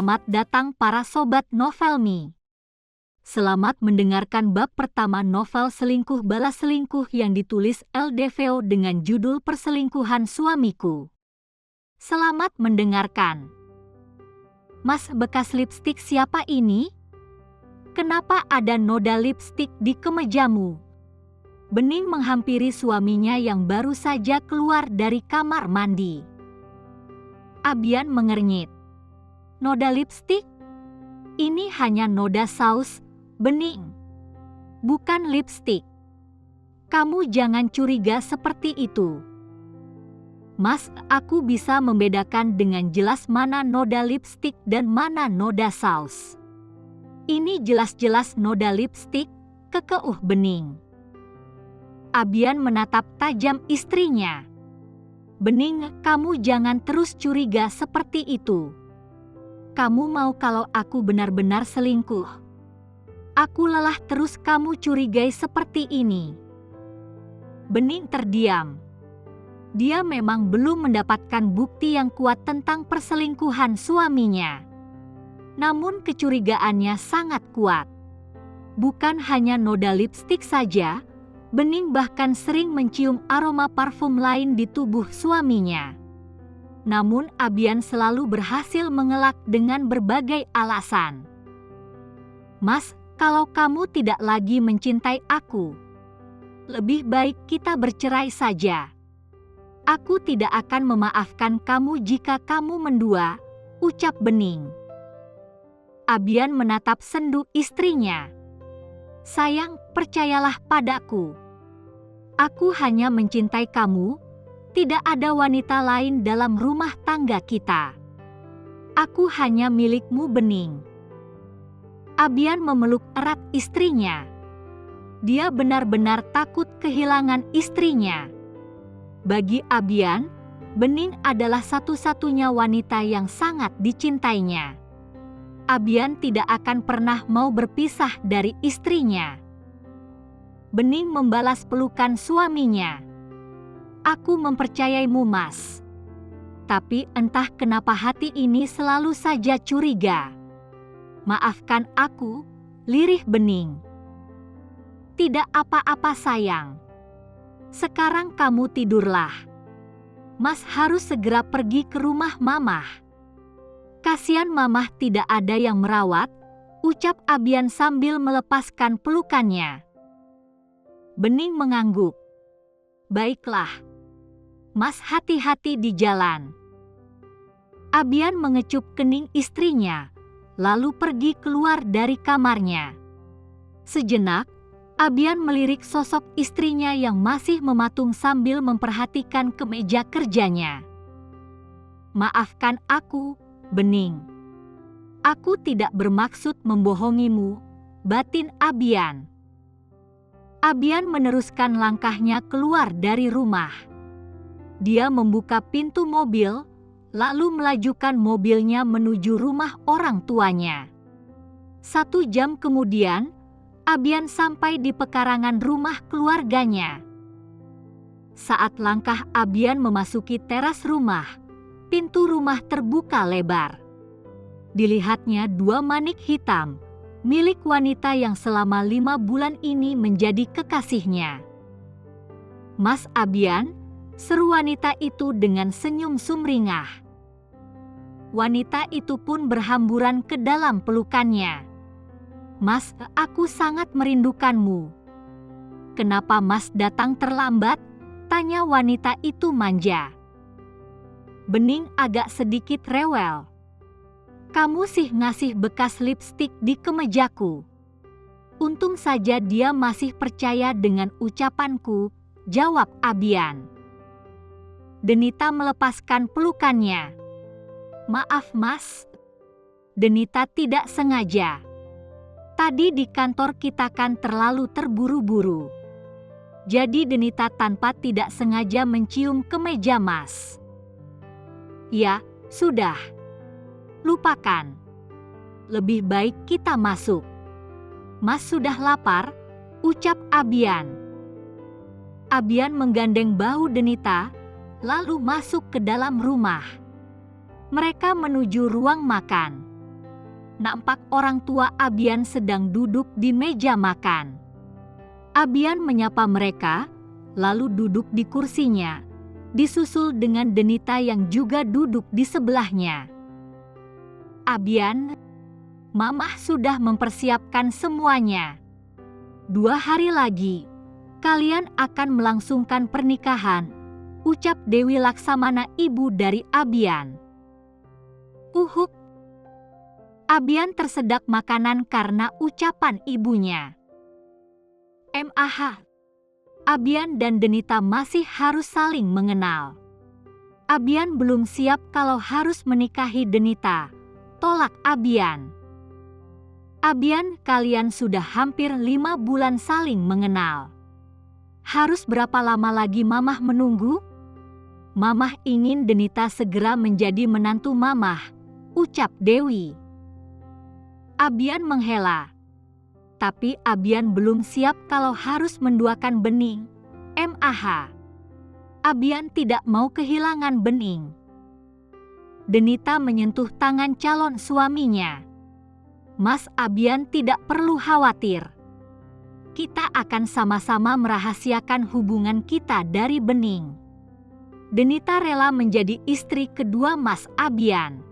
Selamat datang para sobat Novelmi. Selamat mendengarkan bab pertama novel Selingkuh Balas Selingkuh yang ditulis LDVO dengan judul Perselingkuhan Suamiku. Selamat mendengarkan. Mas, bekas lipstik siapa ini? Kenapa ada noda lipstik di kemejamu? Bening menghampiri suaminya yang baru saja keluar dari kamar mandi. Abian mengernyit. Noda lipstik? Ini hanya noda saus, Bening. Bukan lipstik. Kamu jangan curiga seperti itu. Mas, aku bisa membedakan dengan jelas mana noda lipstik dan mana noda saus. Ini jelas-jelas noda lipstik, kekeuh Bening. Abian menatap tajam istrinya. Bening, kamu jangan terus curiga seperti itu. Kamu mau kalau aku benar-benar selingkuh? Aku lelah terus kamu curigai seperti ini. Bening terdiam. Dia memang belum mendapatkan bukti yang kuat tentang perselingkuhan suaminya. Namun kecurigaannya sangat kuat. Bukan hanya noda lipstik saja, Bening bahkan sering mencium aroma parfum lain di tubuh suaminya. Namun Abian selalu berhasil mengelak dengan berbagai alasan. Mas, kalau kamu tidak lagi mencintai aku, lebih baik kita bercerai saja. Aku tidak akan memaafkan kamu jika kamu mendua, ucap Bening. Abian menatap sendu istrinya. Sayang, percayalah padaku. Aku hanya mencintai kamu. Tidak ada wanita lain dalam rumah tangga kita. Aku hanya milikmu, Bening. Abian memeluk erat istrinya. Dia benar-benar takut kehilangan istrinya. Bagi Abian, Bening adalah satu-satunya wanita yang sangat dicintainya. Abian tidak akan pernah mau berpisah dari istrinya. Bening membalas pelukan suaminya. Aku mempercayaimu, Mas. Tapi entah kenapa hati ini selalu saja curiga. Maafkan aku, lirih Bening. Tidak apa-apa sayang. Sekarang kamu tidurlah. Mas harus segera pergi ke rumah Mamah. Kasihan Mamah tidak ada yang merawat, ucap Abian sambil melepaskan pelukannya. Bening mengangguk. Baiklah. Mas, hati-hati di jalan. Abian mengecup kening istrinya, lalu pergi keluar dari kamarnya. Sejenak, Abian melirik sosok istrinya yang masih mematung sambil memperhatikan kemeja kerjanya. Maafkan aku, Bening. Aku tidak bermaksud membohongimu, batin Abian. Abian meneruskan langkahnya keluar dari rumah. Dia membuka pintu mobil, lalu melajukan mobilnya menuju rumah orang tuanya. 1 jam kemudian, Abian sampai di pekarangan rumah keluarganya. Saat langkah Abian memasuki teras rumah, pintu rumah terbuka lebar. Dilihatnya 2 manik hitam, milik wanita yang selama 5 bulan ini menjadi kekasihnya. Mas Abian, seru wanita itu dengan senyum sumringah. Wanita itu pun berhamburan ke dalam pelukannya. Mas, aku sangat merindukanmu. Kenapa Mas datang terlambat? Tanya wanita itu manja. Bening agak sedikit rewel. Kamu sih ngasih bekas lipstik di kemejaku. Untung saja dia masih percaya dengan ucapanku, jawab Abian. Denita melepaskan pelukannya. Maaf Mas. Denita tidak sengaja. Tadi di kantor kita kan terlalu terburu-buru. Jadi Denita tanpa tidak sengaja mencium kemeja Mas. Ya, sudah. Lupakan. Lebih baik kita masuk. Mas sudah lapar, ucap Abian. Abian menggandeng bahu Denita, lalu masuk ke dalam rumah. Mereka menuju ruang makan. nampak orang tua Abian sedang duduk di meja makan. Abian menyapa mereka, lalu duduk di kursinya, disusul dengan Denita yang juga duduk di sebelahnya. "Abian, Mamah sudah mempersiapkan semuanya. 2 hari lagi, kalian akan melangsungkan pernikahan," ucap Dewi Laksamana, ibu dari Abian. "Uhuk." Abian tersedak makanan karena ucapan ibunya. Abian dan Denita masih harus saling mengenal. Abian belum siap kalau harus menikahi Denita, tolak Abian. "Abian, kalian sudah hampir 5 bulan saling mengenal. Harus berapa lama lagi Mamah menunggu? Mamah ingin Denita segera menjadi menantu Mamah," ucap Dewi. Abian menghela. Tapi Abian belum siap kalau harus menduakan Bening. Abian tidak mau kehilangan Bening. Denita menyentuh tangan calon suaminya. "Mas Abian tidak perlu khawatir. Kita akan sama-sama merahasiakan hubungan kita dari Bening." Denita rela menjadi istri kedua Mas Abian.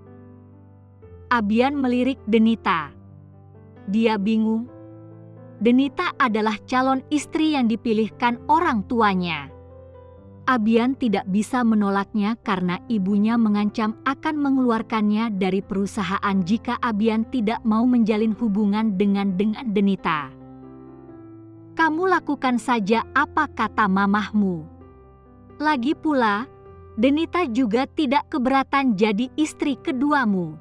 Abian melirik Denita. Dia bingung. Denita adalah calon istri yang dipilihkan orang tuanya. Abian tidak bisa menolaknya karena ibunya mengancam akan mengeluarkannya dari perusahaan jika Abian tidak mau menjalin hubungan dengan Denita. "Kamu lakukan saja apa kata mamahmu. Lagi pula, Denita juga tidak keberatan jadi istri keduamu.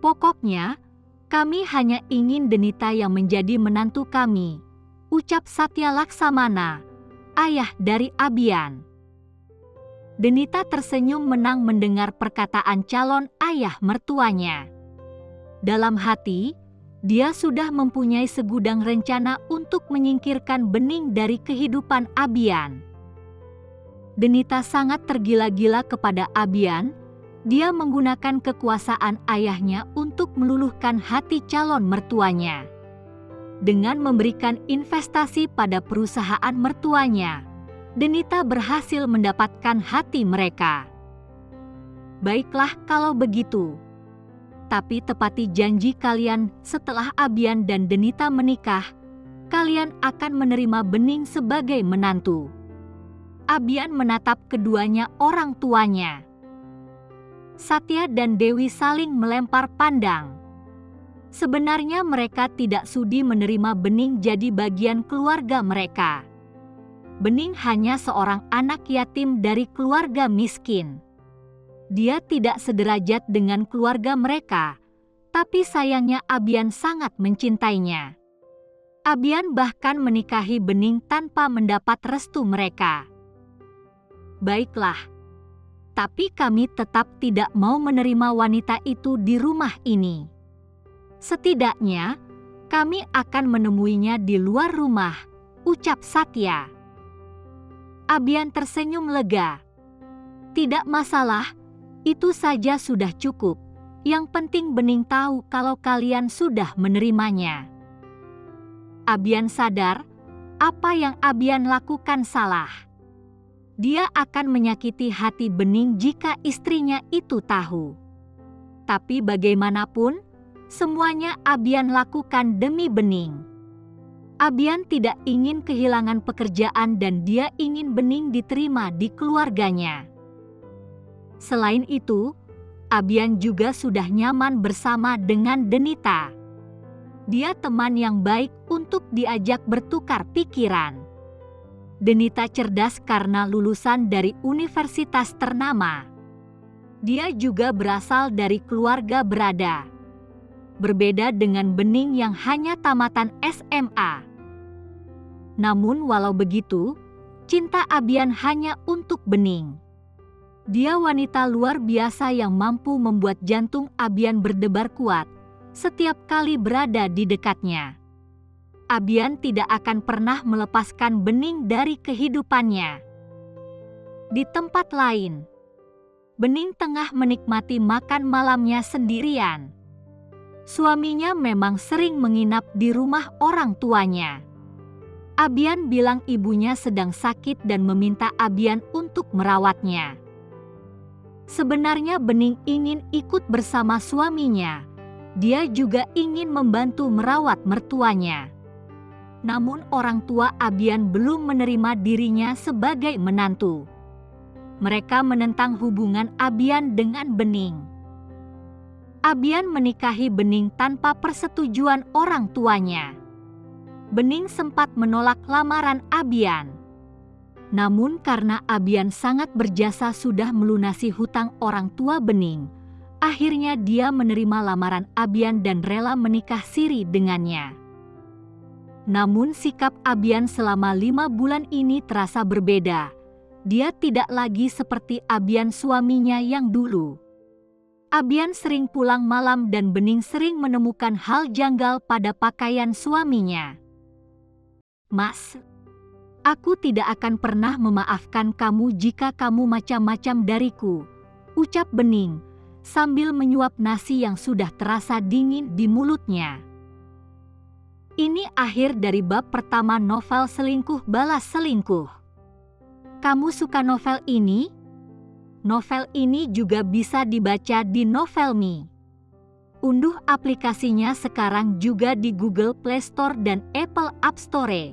Pokoknya, kami hanya ingin Denita yang menjadi menantu kami," ucap Satya Laksamana, ayah dari Abian. Denita tersenyum menang mendengar perkataan calon ayah mertuanya. Dalam hati, dia sudah mempunyai segudang rencana untuk menyingkirkan Bening dari kehidupan Abian. Denita sangat tergila-gila kepada Abian. Dia menggunakan kekuasaan ayahnya untuk meluluhkan hati calon mertuanya. Dengan memberikan investasi pada perusahaan mertuanya, Denita berhasil mendapatkan hati mereka. "Baiklah kalau begitu. Tapi tepati janji kalian, setelah Abian dan Denita menikah, kalian akan menerima Bening sebagai menantu." Abian menatap keduanya orang tuanya. Satya dan Dewi saling melempar pandang. Sebenarnya mereka tidak sudi menerima Bening jadi bagian keluarga mereka. Bening hanya seorang anak yatim dari keluarga miskin. Dia tidak sederajat dengan keluarga mereka, tapi sayangnya Abian sangat mencintainya. Abian bahkan menikahi Bening tanpa mendapat restu mereka. "Baiklah. Tapi kami tetap tidak mau menerima wanita itu di rumah ini. Setidaknya, kami akan menemuinya di luar rumah," ucap Satya. Abian tersenyum lega. "Tidak masalah, itu saja sudah cukup. Yang penting Bening tahu kalau kalian sudah menerimanya." Abian sadar, apa yang Abian lakukan salah. Dia akan menyakiti hati Bening jika istrinya itu tahu. Tapi bagaimanapun, semuanya Abian lakukan demi Bening. Abian tidak ingin kehilangan pekerjaan dan dia ingin Bening diterima di keluarganya. Selain itu, Abian juga sudah nyaman bersama dengan Denita. Dia teman yang baik untuk diajak bertukar pikiran. Denita cerdas karena lulusan dari universitas ternama. Dia juga berasal dari keluarga berada. Berbeda dengan Bening yang hanya tamatan SMA. Namun walau begitu, cinta Abian hanya untuk Bening. Dia wanita luar biasa yang mampu membuat jantung Abian berdebar kuat setiap kali berada di dekatnya. Abian tidak akan pernah melepaskan Bening dari kehidupannya. Di tempat lain, Bening tengah menikmati makan malamnya sendirian. Suaminya memang sering menginap di rumah orang tuanya. Abian bilang ibunya sedang sakit dan meminta Abian untuk merawatnya. Sebenarnya Bening ingin ikut bersama suaminya. Dia juga ingin membantu merawat mertuanya. Namun orang tua Abian belum menerima dirinya sebagai menantu. Mereka menentang hubungan Abian dengan Bening. Abian menikahi Bening tanpa persetujuan orang tuanya. Bening sempat menolak lamaran Abian. Namun karena Abian sangat berjasa sudah melunasi hutang orang tua Bening, akhirnya dia menerima lamaran Abian dan rela menikah siri dengannya. Namun sikap Abian selama 5 bulan ini terasa berbeda. Dia tidak lagi seperti Abian suaminya yang dulu. Abian sering pulang malam dan Bening sering menemukan hal janggal pada pakaian suaminya. "Mas, aku tidak akan pernah memaafkan kamu jika kamu macam-macam dariku," ucap Bening sambil menyuap nasi yang sudah terasa dingin di mulutnya. Ini akhir dari bab pertama novel Selingkuh Balas Selingkuh. Kamu suka novel ini? Novel ini juga bisa dibaca di Novelme. Unduh aplikasinya sekarang juga di Google Play Store dan Apple App Store.